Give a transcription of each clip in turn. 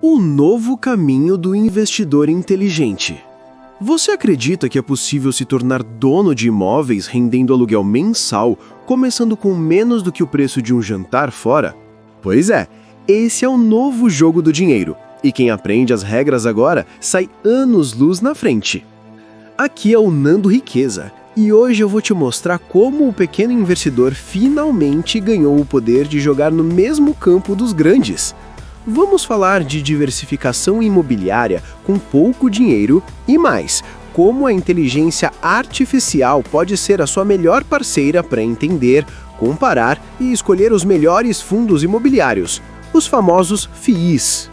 O novo caminho do investidor inteligente. Você acredita que é possível se tornar dono de imóveis rendendo aluguel mensal, começando com menos do que o preço de um jantar fora? Pois é, esse é o novo jogo do dinheiro, e quem aprende as regras agora sai anos-luz na frente. Aqui é o Nando Riqueza, e hoje eu vou te mostrar como o pequeno investidor finalmente ganhou o poder de jogar no mesmo campo dos grandes. Vamos falar de diversificação imobiliária com pouco dinheiro e mais, como a inteligência artificial pode ser a sua melhor parceira para entender, comparar e escolher os melhores fundos imobiliários, os famosos FIIs.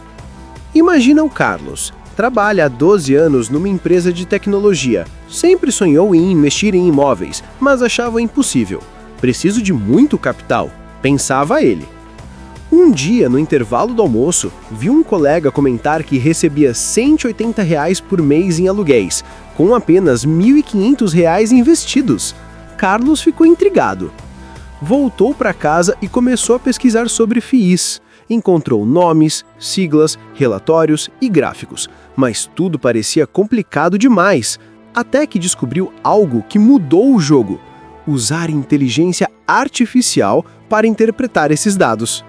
Imagina o Carlos. Trabalha há 12 anos numa empresa de tecnologia. Sempre sonhou em investir em imóveis, mas achava impossível. Preciso de muito capital, pensava ele. Um dia, no intervalo do almoço, viu um colega comentar que recebia R$ 180 por mês em aluguéis, com apenas R$ 1.500 investidos. Carlos ficou intrigado. Voltou para casa e começou a pesquisar sobre FIIs. Encontrou nomes, siglas, relatórios e gráficos, mas tudo parecia complicado demais, até que descobriu algo que mudou o jogo: usar inteligência artificial para interpretar esses dados.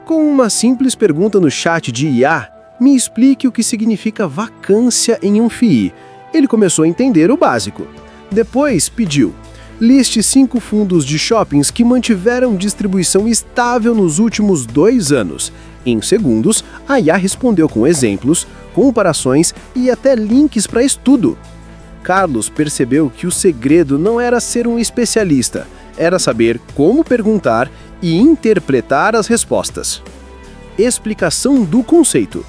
Com uma simples pergunta no chat de IA, me explique o que significa vacância em um FII. Ele começou a entender o básico. Depois pediu: liste 5 fundos de shoppings que mantiveram distribuição estável nos últimos 2 anos. Em segundos, a IA respondeu com exemplos, comparações e até links para estudo. Carlos percebeu que o segredo não era ser um especialista, era saber como perguntar e interpretar as respostas. Explicação do conceito.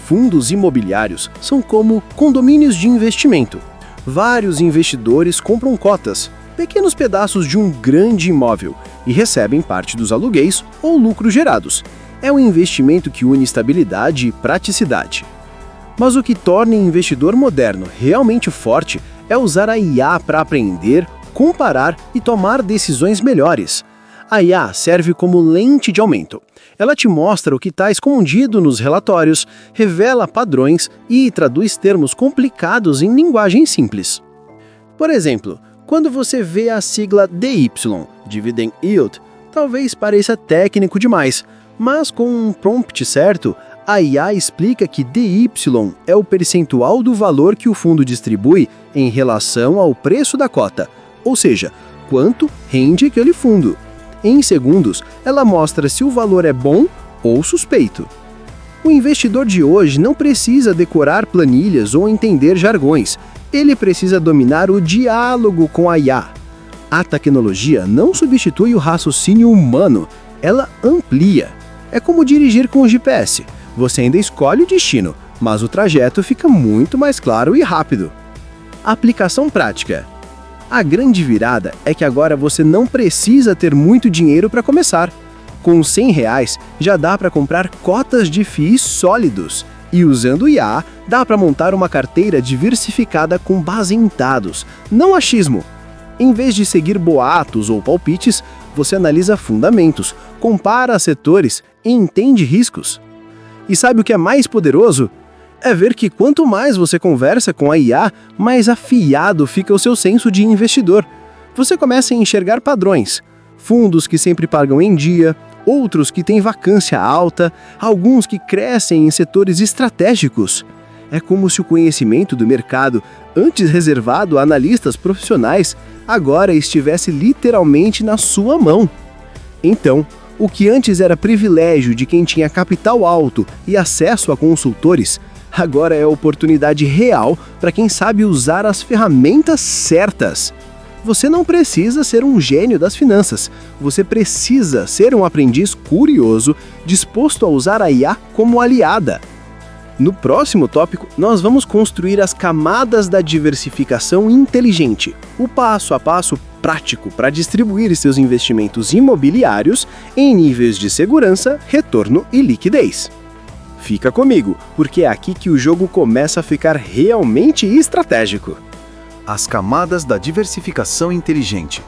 Fundos imobiliários são como condomínios de investimento. Vários investidores compram cotas, pequenos pedaços de um grande imóvel, e recebem parte dos aluguéis ou lucros gerados. É um investimento que une estabilidade e praticidade. Mas o que torna o investidor moderno realmente forte é usar a IA para aprender, comparar e tomar decisões melhores. A IA serve como lente de aumento. Ela te mostra o que está escondido nos relatórios, revela padrões e traduz termos complicados em linguagem simples. Por exemplo, quando você vê a sigla DY, Dividend Yield, talvez pareça técnico demais, mas com um prompt certo, a IA explica que DY é o percentual do valor que o fundo distribui em relação ao preço da cota, ou seja, quanto rende aquele fundo. Em segundos, ela mostra se o valor é bom ou suspeito. O investidor de hoje não precisa decorar planilhas ou entender jargões. Ele precisa dominar o diálogo com a IA. A tecnologia não substitui o raciocínio humano, ela amplia. É como dirigir com o GPS. Você ainda escolhe o destino, mas o trajeto fica muito mais claro e rápido. Aplicação prática. A grande virada é que agora você não precisa ter muito dinheiro para começar. Com R$ 100 já dá para comprar cotas de FIIs sólidos. E usando o IA, dá para montar uma carteira diversificada com base em dados, não achismo. Em vez de seguir boatos ou palpites, você analisa fundamentos, compara setores e entende riscos. E sabe o que é mais poderoso? É ver que quanto mais você conversa com a IA, mais afiado fica o seu senso de investidor. Você começa a enxergar padrões. Fundos que sempre pagam em dia, outros que têm vacância alta, alguns que crescem em setores estratégicos. É como se o conhecimento do mercado, antes reservado a analistas profissionais, agora estivesse literalmente na sua mão. Então, o que antes era privilégio de quem tinha capital alto e acesso a consultores, agora é oportunidade real para quem sabe usar as ferramentas certas. Você não precisa ser um gênio das finanças, você precisa ser um aprendiz curioso, disposto a usar a IA como aliada. No próximo tópico, nós vamos construir as camadas da diversificação inteligente, o passo a passo prático para distribuir seus investimentos imobiliários em níveis de segurança, retorno e liquidez. Fica comigo, porque é aqui que o jogo começa a ficar realmente estratégico. As camadas da diversificação inteligente.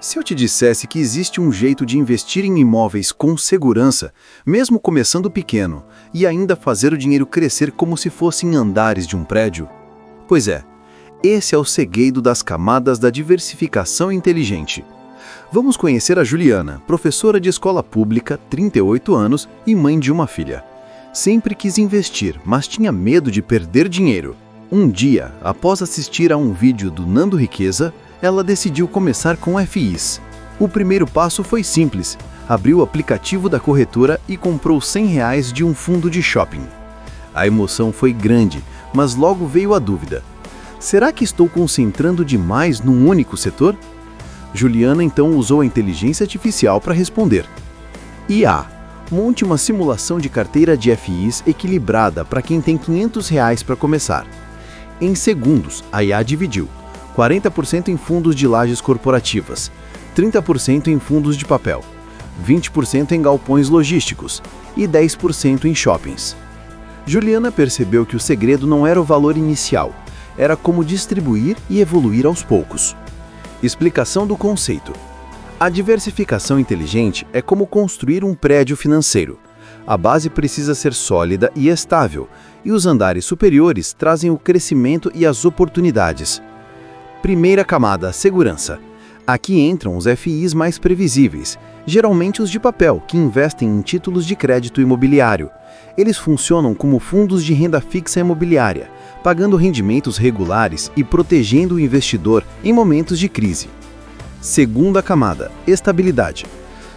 Se eu te dissesse que existe um jeito de investir em imóveis com segurança, mesmo começando pequeno, e ainda fazer o dinheiro crescer como se fossem andares de um prédio? Pois é, esse é o segredo das camadas da diversificação inteligente. Vamos conhecer a Juliana, professora de escola pública, 38 anos e mãe de uma filha. Sempre quis investir, mas tinha medo de perder dinheiro. Um dia, após assistir a um vídeo do Nando Riqueza, ela decidiu começar com FIs. O primeiro passo foi simples. Abriu o aplicativo da corretora e comprou R$100 de um fundo de shopping. A emoção foi grande, mas logo veio a dúvida. Será que estou concentrando demais num único setor? Juliana então usou a inteligência artificial para responder. IA. Monte uma simulação de carteira de FIs equilibrada para quem tem R$500 para começar. Em segundos, a IA dividiu 40% em fundos de lajes corporativas, 30% em fundos de papel, 20% em galpões logísticos e 10% em shoppings. Juliana percebeu que o segredo não era o valor inicial, era como distribuir e evoluir aos poucos. Explicação do conceito. A diversificação inteligente é como construir um prédio financeiro. A base precisa ser sólida e estável, e os andares superiores trazem o crescimento e as oportunidades. Primeira camada, segurança. Aqui entram os FIs mais previsíveis, geralmente os de papel, que investem em títulos de crédito imobiliário. Eles funcionam como fundos de renda fixa imobiliária, pagando rendimentos regulares e protegendo o investidor em momentos de crise. Segunda camada, estabilidade.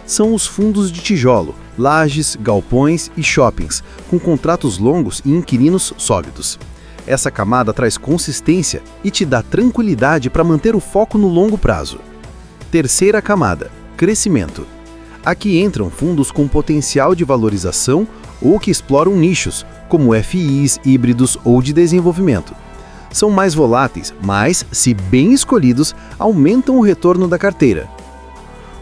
São os fundos de tijolo, lajes, galpões e shoppings, com contratos longos e inquilinos sólidos. Essa camada traz consistência e te dá tranquilidade para manter o foco no longo prazo. Terceira camada, crescimento. Aqui entram fundos com potencial de valorização ou que exploram nichos, como FIs, híbridos ou de desenvolvimento. São mais voláteis, mas, se bem escolhidos, aumentam o retorno da carteira.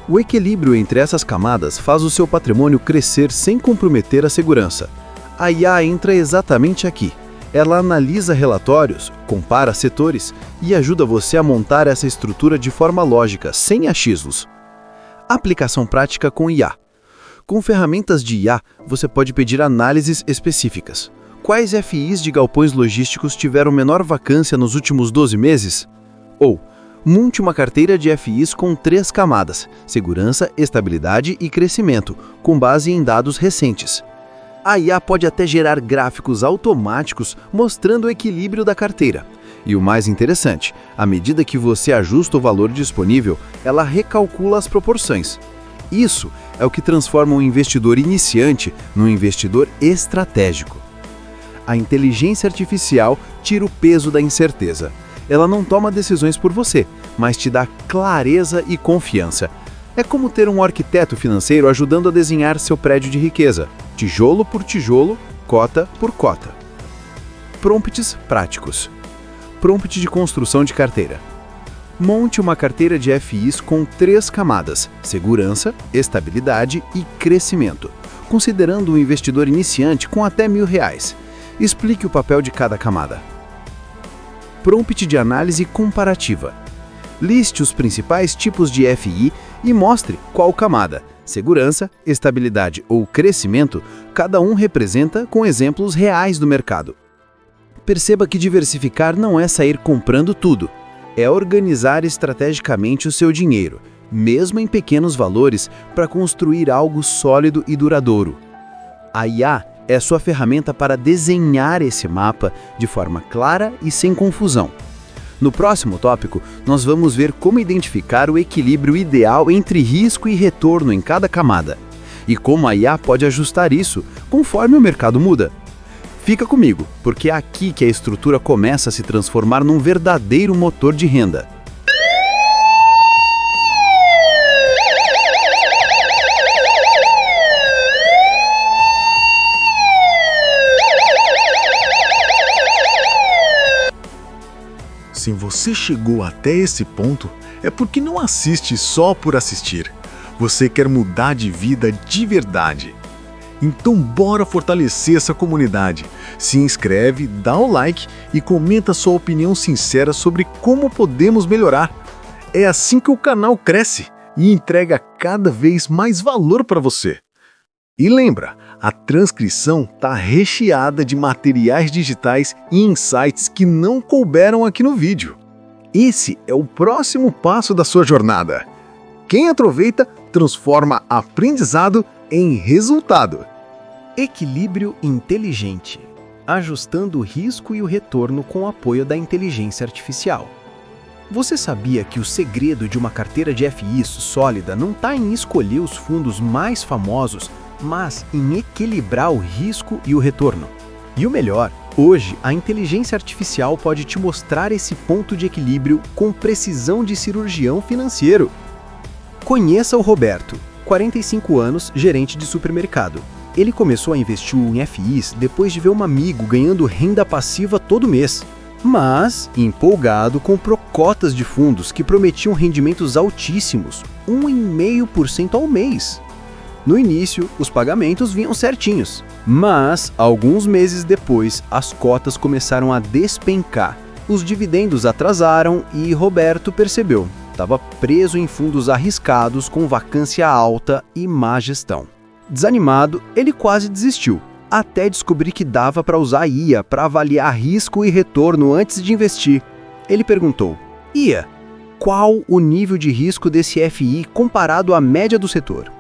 O equilíbrio entre essas camadas faz o seu patrimônio crescer sem comprometer a segurança. A IA entra exatamente aqui. Ela analisa relatórios, compara setores e ajuda você a montar essa estrutura de forma lógica, sem achismos. Aplicação prática com IA. Com ferramentas de IA, você pode pedir análises específicas. Quais FIs de galpões logísticos tiveram menor vacância nos últimos 12 meses? Ou, monte uma carteira de FIs com 3 camadas, segurança, estabilidade e crescimento, com base em dados recentes. A IA pode até gerar gráficos automáticos mostrando o equilíbrio da carteira. E o mais interessante, à medida que você ajusta o valor disponível, ela recalcula as proporções. Isso é o que transforma um investidor iniciante num investidor estratégico. A inteligência artificial tira o peso da incerteza. Ela não toma decisões por você, mas te dá clareza e confiança. É como ter um arquiteto financeiro ajudando a desenhar seu prédio de riqueza, tijolo por tijolo, cota por cota. Prompts práticos. Prompt de construção de carteira. Monte uma carteira de FIs com 3 camadas, segurança, estabilidade e crescimento, considerando um investidor iniciante com até R$1.000. Explique o papel de cada camada. Prompt de análise comparativa. Liste os principais tipos de FI e mostre qual camada, segurança, estabilidade ou crescimento, cada um representa com exemplos reais do mercado. Perceba que diversificar não é sair comprando tudo, é organizar estrategicamente o seu dinheiro, mesmo em pequenos valores, para construir algo sólido e duradouro. A IA é sua ferramenta para desenhar esse mapa de forma clara e sem confusão. No próximo tópico, nós vamos ver como identificar o equilíbrio ideal entre risco e retorno em cada camada, e como a IA pode ajustar isso conforme o mercado muda. Fica comigo, porque é aqui que a estrutura começa a se transformar num verdadeiro motor de renda. Se você chegou até esse ponto, é porque não assiste só por assistir. Você quer mudar de vida de verdade. Então bora fortalecer essa comunidade. Se inscreve, dá o like e comenta sua opinião sincera sobre como podemos melhorar. É assim que o canal cresce. e entrega cada vez mais valor para você. E lembra, a transcrição está recheada de materiais digitais e insights que não couberam aqui no vídeo. Esse é o próximo passo da sua jornada. Quem aproveita, transforma aprendizado em resultado. Equilíbrio inteligente. Ajustando o risco e o retorno com o apoio da inteligência artificial. Você sabia que o segredo de uma carteira de FIs sólida não está em escolher os fundos mais famosos, mas em equilibrar o risco e o retorno? E o melhor, hoje a inteligência artificial pode te mostrar esse ponto de equilíbrio com precisão de cirurgião financeiro. Conheça o Roberto, 45 anos, gerente de supermercado. Ele começou a investir em FIs depois de ver um amigo ganhando renda passiva todo mês. Mas, empolgado, comprou cotas de fundos que prometiam rendimentos altíssimos, 1,5% ao mês. No início, os pagamentos vinham certinhos, mas, alguns meses depois, as cotas começaram a despencar. Os dividendos atrasaram e Roberto percebeu. Estava preso em fundos arriscados com vacância alta e má gestão. Desanimado, ele quase desistiu, até descobrir que dava para usar a IA para avaliar risco e retorno antes de investir. Ele perguntou: IA, qual o nível de risco desse FI comparado à média do setor?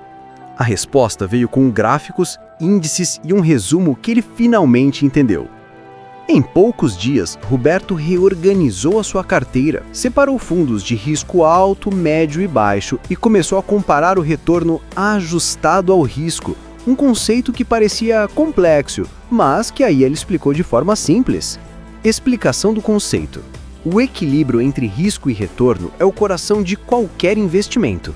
A resposta veio com gráficos, índices e um resumo que ele finalmente entendeu. Em poucos dias, Roberto reorganizou a sua carteira, separou fundos de risco alto, médio e baixo e começou a comparar o retorno ajustado ao risco, um conceito que parecia complexo, mas que aí ele explicou de forma simples. Explicação do conceito. O equilíbrio entre risco e retorno é o coração de qualquer investimento.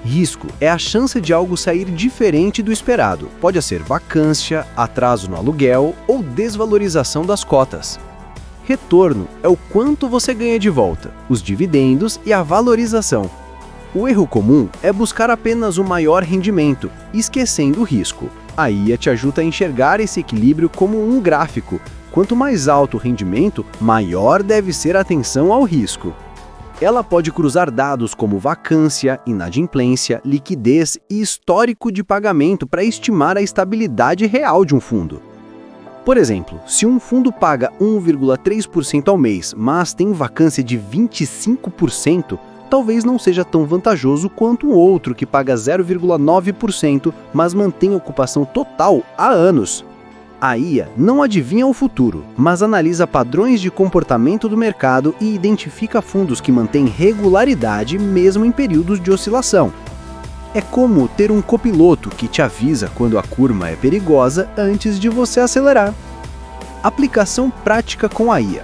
Risco é a chance de algo sair diferente do esperado. Pode ser vacância, atraso no aluguel ou desvalorização das cotas. Retorno é o quanto você ganha de volta, os dividendos e a valorização. O erro comum é buscar apenas o maior rendimento, esquecendo o risco. A IA te ajuda a enxergar esse equilíbrio como um gráfico. Quanto mais alto o rendimento, maior deve ser a atenção ao risco. Ela pode cruzar dados como vacância, inadimplência, liquidez e histórico de pagamento para estimar a estabilidade real de um fundo. Por exemplo, se um fundo paga 1,3% ao mês, mas tem vacância de 25%, talvez não seja tão vantajoso quanto um outro que paga 0,9%, mas mantém ocupação total há anos. A IA não adivinha o futuro, mas analisa padrões de comportamento do mercado e identifica fundos que mantêm regularidade mesmo em períodos de oscilação. É como ter um copiloto que te avisa quando a curva é perigosa antes de você acelerar. Aplicação prática com a IA.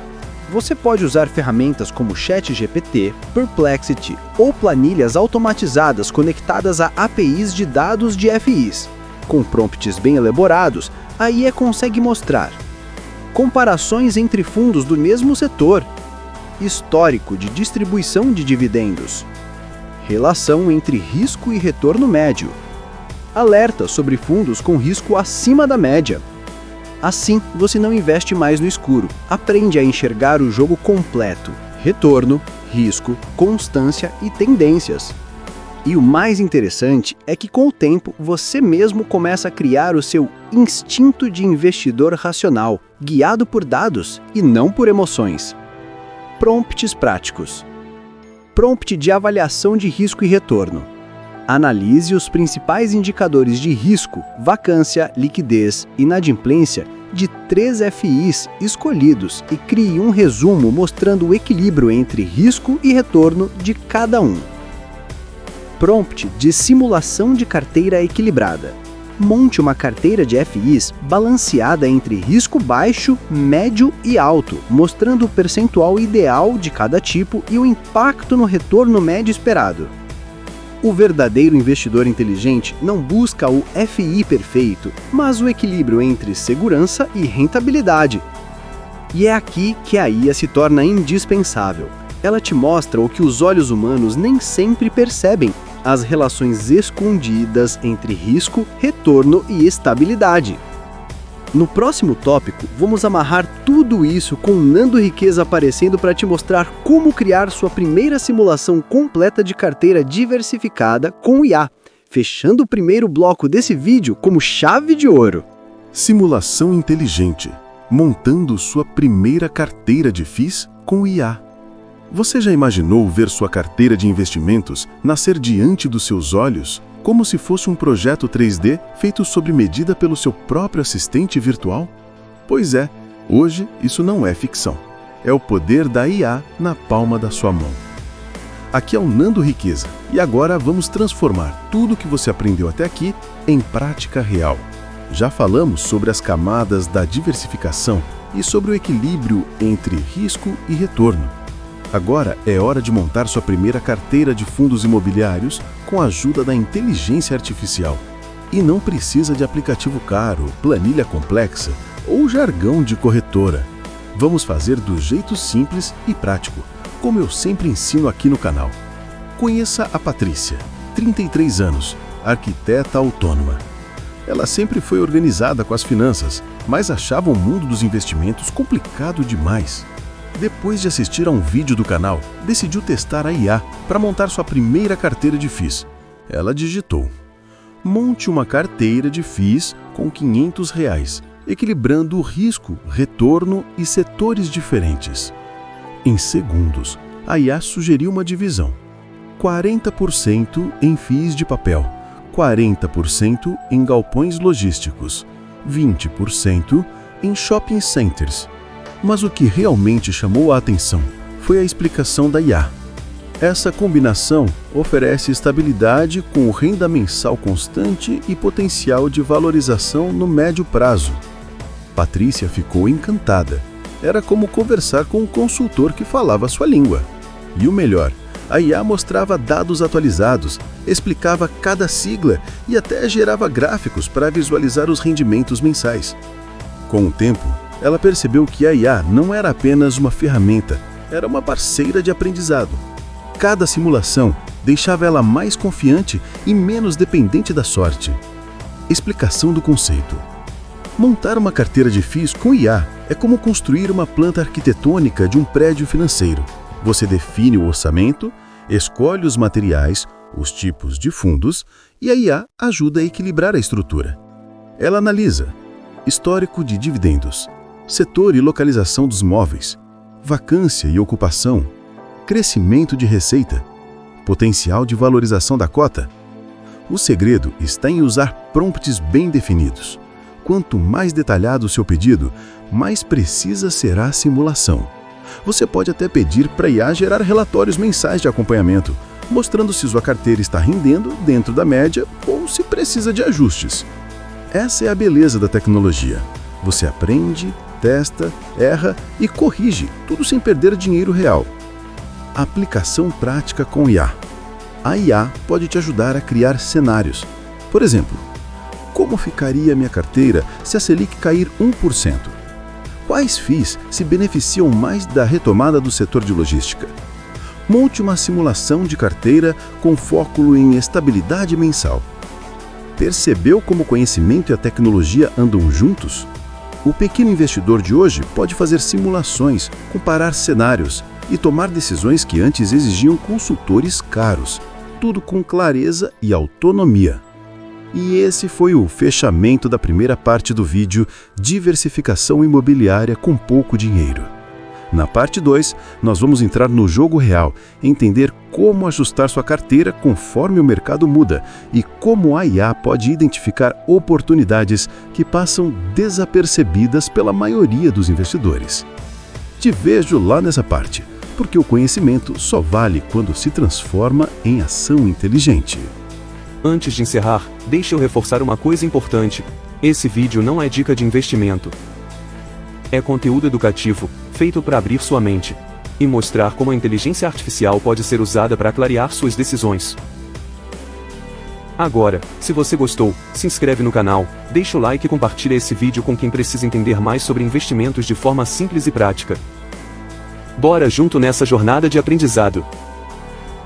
Você pode usar ferramentas como ChatGPT, Perplexity ou planilhas automatizadas conectadas a APIs de dados de FIs. Com prompts bem elaborados, a IA consegue mostrar comparações entre fundos do mesmo setor, histórico de distribuição de dividendos, relação entre risco e retorno médio, alerta sobre fundos com risco acima da média. Assim, você não investe mais no escuro, aprende a enxergar o jogo completo, retorno, risco, constância e tendências. E o mais interessante é que com o tempo você mesmo começa a criar o seu instinto de investidor racional, guiado por dados e não por emoções. Prompts práticos. Prompt de avaliação de risco e retorno. Analise os principais indicadores de risco, vacância, liquidez e inadimplência de 3 FIs escolhidos e crie um resumo mostrando o equilíbrio entre risco e retorno de cada um. Prompt de simulação de carteira equilibrada. Monte uma carteira de FIs balanceada entre risco baixo, médio e alto, mostrando o percentual ideal de cada tipo e o impacto no retorno médio esperado. O verdadeiro investidor inteligente não busca o FI perfeito, mas o equilíbrio entre segurança e rentabilidade. E é aqui que a IA se torna indispensável. Ela te mostra o que os olhos humanos nem sempre percebem, as relações escondidas entre risco, retorno e estabilidade. No próximo tópico, vamos amarrar tudo isso com Nando Riqueza aparecendo para te mostrar como criar sua primeira simulação completa de carteira diversificada com IA, fechando o primeiro bloco desse vídeo como chave de ouro. Simulação inteligente, montando sua primeira carteira de FIIs com IA. Você já imaginou ver sua carteira de investimentos nascer diante dos seus olhos, como se fosse um projeto 3D feito sob medida pelo seu próprio assistente virtual? Pois é, hoje isso não é ficção. É o poder da IA na palma da sua mão. Aqui é o Nando Riqueza, e agora vamos transformar tudo o que você aprendeu até aqui em prática real. Já falamos sobre as camadas da diversificação e sobre o equilíbrio entre risco e retorno. Agora é hora de montar sua primeira carteira de fundos imobiliários com a ajuda da inteligência artificial. E não precisa de aplicativo caro, planilha complexa ou jargão de corretora. Vamos fazer do jeito simples e prático, como eu sempre ensino aqui no canal. Conheça a Patrícia, 33 anos, arquiteta autônoma. Ela sempre foi organizada com as finanças, mas achava o mundo dos investimentos complicado demais. Depois de assistir a um vídeo do canal, decidiu testar a IA para montar sua primeira carteira de FIIs. Ela digitou: monte uma carteira de FIIs com R$500, equilibrando risco, retorno e setores diferentes. Em segundos, a IA sugeriu uma divisão: 40% em FIIs de papel, 40% em galpões logísticos, 20% em shopping centers. Mas o que realmente chamou a atenção foi a explicação da IA. Essa combinação oferece estabilidade com renda mensal constante e potencial de valorização no médio prazo. Patrícia ficou encantada. Era como conversar com um consultor que falava sua língua. E o melhor, a IA mostrava dados atualizados, explicava cada sigla e até gerava gráficos para visualizar os rendimentos mensais. Com o tempo, ela percebeu que a IA não era apenas uma ferramenta, era uma parceira de aprendizado. Cada simulação deixava ela mais confiante e menos dependente da sorte. Explicação do conceito. Montar uma carteira de FIIs com IA é como construir uma planta arquitetônica de um prédio financeiro. Você define o orçamento, escolhe os materiais, os tipos de fundos e a IA ajuda a equilibrar a estrutura. Ela analisa histórico de dividendos, setor e localização dos imóveis, vacância e ocupação, crescimento de receita, potencial de valorização da cota. O segredo está em usar prompts bem definidos. Quanto mais detalhado o seu pedido, mais precisa será a simulação. Você pode até pedir para a IA gerar relatórios mensais de acompanhamento, mostrando se sua carteira está rendendo dentro da média ou se precisa de ajustes. Essa é a beleza da tecnologia. Você aprende, testa, erra e corrige, tudo sem perder dinheiro real. Aplicação prática com IA. A IA pode te ajudar a criar cenários. Por exemplo, como ficaria minha carteira se a Selic cair 1%? Quais FIIs se beneficiam mais da retomada do setor de logística? Monte uma simulação de carteira com foco em estabilidade mensal. Percebeu como o conhecimento e a tecnologia andam juntos? O pequeno investidor de hoje pode fazer simulações, comparar cenários e tomar decisões que antes exigiam consultores caros, tudo com clareza e autonomia. E esse foi o fechamento da primeira parte do vídeo Diversificação Imobiliária com Pouco Dinheiro. Na parte 2, nós vamos entrar no jogo real, entender como ajustar sua carteira conforme o mercado muda e como a IA pode identificar oportunidades que passam desapercebidas pela maioria dos investidores. Te vejo lá nessa parte, porque o conhecimento só vale quando se transforma em ação inteligente. Antes de encerrar, deixe eu reforçar uma coisa importante. Esse vídeo não é dica de investimento. É conteúdo educativo, feito para abrir sua mente e mostrar como a inteligência artificial pode ser usada para clarear suas decisões. Agora, se você gostou, se inscreve no canal, deixa o like e compartilha esse vídeo com quem precisa entender mais sobre investimentos de forma simples e prática. Bora junto nessa jornada de aprendizado!